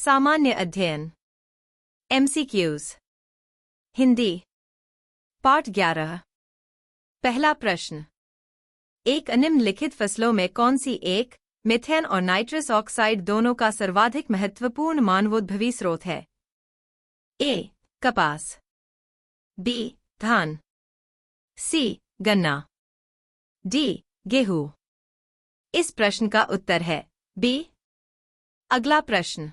सामान्य अध्ययन MCQs हिंदी पाठ 11 पहला प्रश्न एक निम्नलिखित फसलों में कौन सी एक मीथेन और नाइट्रस ऑक्साइड दोनों का सर्वाधिक महत्वपूर्ण मानवोद्भवी स्रोत है? ए. कपास, बी. धान, सी. गन्ना, डी. गेहूं। इस प्रश्न का उत्तर है बी। अगला प्रश्न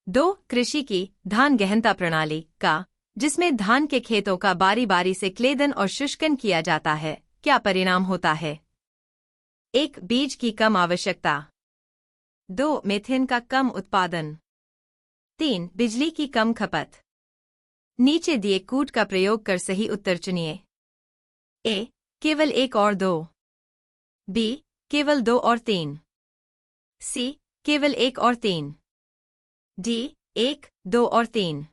2. कृषि की धान गहनता प्रणाली का जिसमें धान के खेतों का बारी बारी से क्लेदन और शुष्कन किया जाता है, क्या परिणाम होता है? 1. बीज की कम आवश्यकता, 2. मीथेन का कम उत्पादन, 3. बिजली की कम खपत। नीचे दिए कूट का प्रयोग कर सही उत्तर चुनिए। ए. केवल 1 और 2, बी. केवल 2 और 3, सी. केवल 1 और 3, डी. 1, 2 और 3।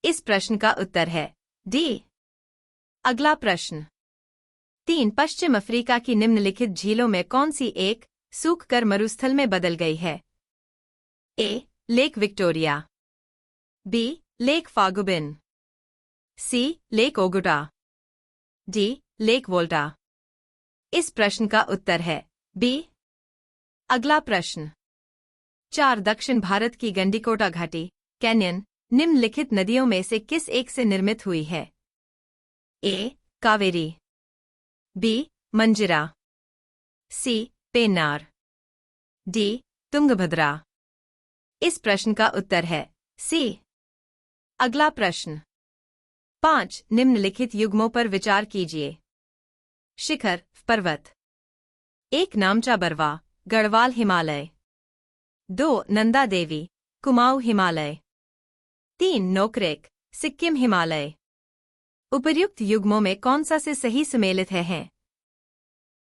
इस प्रश्न का उत्तर है डी। अगला प्रश्न 3. पश्चिम अफ्रीका की निम्नलिखित झीलों में कौन सी एक सूखकर मरुस्थल में बदल गई है? A. Lake Victoria, B. Lake Faguibine, C. Lake Oguta, D. Lake Volta. इस प्रश्न का उत्तर है बी। अगला प्रश्न 4. दक्षिण भारत की गंडीकोटा घाटी कैन्यन निम्नलिखित नदियों में से किस एक से निर्मित हुई है? ए. कावेरी, बी. मंजिरा, सी. पेन्नार, डी. तुंगभद्रा। इस प्रश्न का उत्तर है सी। अगला प्रश्न 5. निम्नलिखित युग्मों पर विचार कीजिए। शिखर पर्वत, 1. नामचा बरवा गढ़वाल हिमालय, 2. नंदा देवी कुमाऊं हिमालय, 3. नोकरेक सिक्किम हिमालय। उपर्युक्त युग्मों में कौन सा से सही सुमेलित है?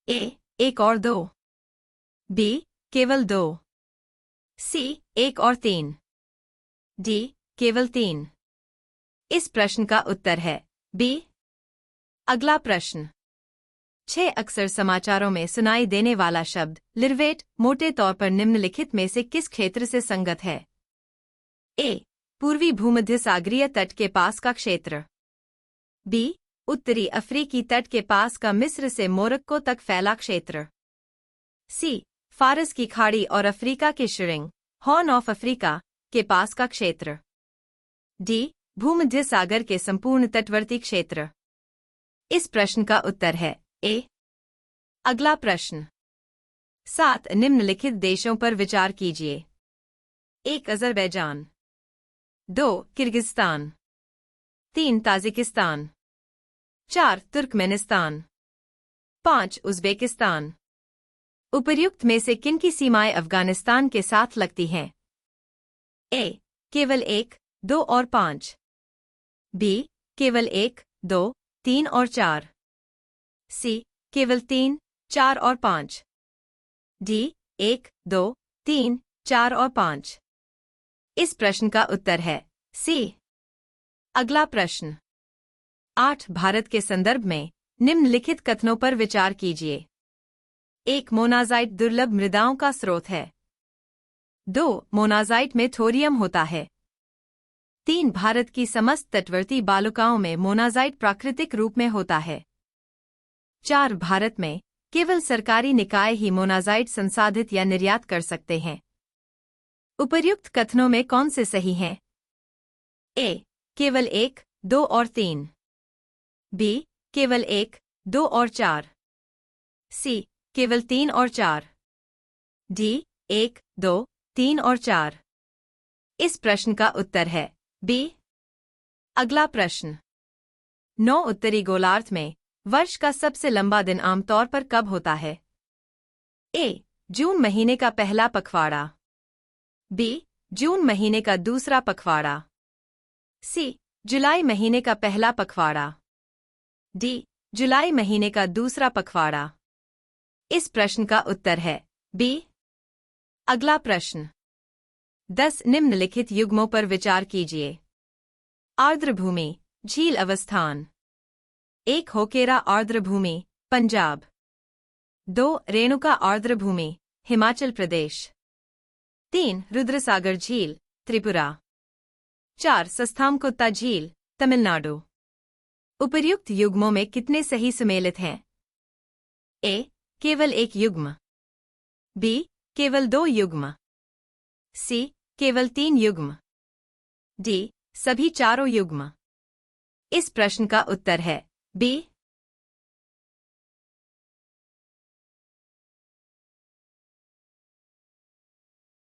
ए. 1 और 2, बी. केवल 2, सी. 1 और 3, डी. केवल 3। इस प्रश्न का उत्तर है बी। अगला प्रश्न 6. अक्सर समाचारों में सुनाई देने वाला शब्द लिरवेट मोटे तौर पर निम्नलिखित में से किस क्षेत्र से संगत है? ए. पूर्वी भूमध्य सागरीय तट के पास का क्षेत्र, बी. उत्तरी अफ्रीकी तट के पास का मिस्र से मोरक्को तक फैला क्षेत्र, सी. फारस की खाड़ी और अफ्रीका के शिरिंग हॉर्न ऑफ अफ्रीका के पास का क्षेत्र, डी. भूमध्य सागर के संपूर्ण तटवर्ती क्षेत्र। इस प्रश्न का उत्तर है ए। अगला प्रश्न 7. निम्नलिखित देशों पर विचार कीजिए। 1. Azerbaijan, 2. Kyrgyzstan, 3. Tajikistan, 4. Turkmenistan, 5. Uzbekistan. उपर्युक्त में से किनकी सीमाएं अफगानिस्तान के साथ लगती हैं? ए. केवल 1, 2 और 5, बी. केवल 1, 2, 3 और 4, सी. केवल 3, 4 और 5, डी. 1, 2, 3, 4 और 5। इस प्रश्न का उत्तर है सी। अगला प्रश्न 8. भारत के संदर्भ में निम्नलिखित कथनों पर विचार कीजिए। 1. मोनाज़ाइट दुर्लभ मृदाओं का स्रोत है, 2. मोनाज़ाइट में थोरियम होता है, 3. भारत की समस्त तटवर्ती बालुकाओं में मोनाज़ाइट प्राकृतिक रूप में होता है, 4. भारत में केवल सरकारी निकाय ही मोनाज़ाइट संसाधित या निर्यात कर सकते हैं। उपर्युक्त कथनों में कौन से सही हैं? ए. केवल 1, 2 और 3, बी. केवल 1, 2 और 4, सी. केवल 3 और 4, डी. 1, 2, 3 और 4। इस प्रश्न का उत्तर है बी। अगला प्रश्न 9. उत्तरी गोलार्ध में वर्ष का सबसे लंबा दिन आमतौर पर कब होता है? ए. जून महीने का पहला पखवाड़ा, बी. जून महीने का दूसरा पखवाड़ा, सी. जुलाई महीने का पहला पखवाड़ा, डी. जुलाई महीने का दूसरा पखवाड़ा। इस प्रश्न का उत्तर है बी। अगला प्रश्न 10. निम्नलिखित युग्मों पर विचार कीजिए। आर्द्रभूमि झील अवस्थान, 1. होकेरा आर्द्रभूमि पंजाब, 2. रेणुका आर्द्रभूमि हिमाचल प्रदेश, 3. रुद्रसागर झील त्रिपुरा। 4 सस्थाम कुत्ता झील, तमिलनाडु। उपर्युक्त युग्मों में कितने सही सुमेलित हैं? ए. केवल एक युग्म, बी. केवल 2 युग्म, सी. केवल 3 युग्म, डी. सभी चारों युग्म। इस प्रश्न का उत्तर है बी.